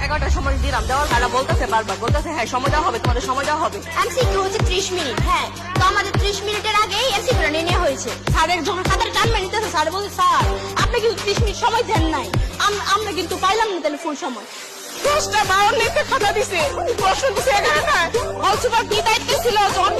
11টার সময় দিলাম, দেওয়ার তারা বলতেছে বারবার, বলতেছে হ্যাঁ সময় দেওয়া হবে, তোমাদের সময় দেওয়া হবে। এমসিকিউ হচ্ছে 30 মিনিট। হ্যাঁ, তো আমাদের 30 মিনিটের আগেই এমসিকিউটা নিয়ে নেওয়া হয়েছে। স্যারের যখন খাতার টান মেরে নিতেছে, স্যার বলছে স্যার আপনি কিন্তু 30 মিনিট সময় দেন নাই, আমরা কিন্তু পাইলাম না তাহলে ফুল সময়। 10টা 52 খাতা দিছে, প্রশ্ন দিছে 11টায়। হল সুপার কি দায়িত্ব ছিল? জন্ম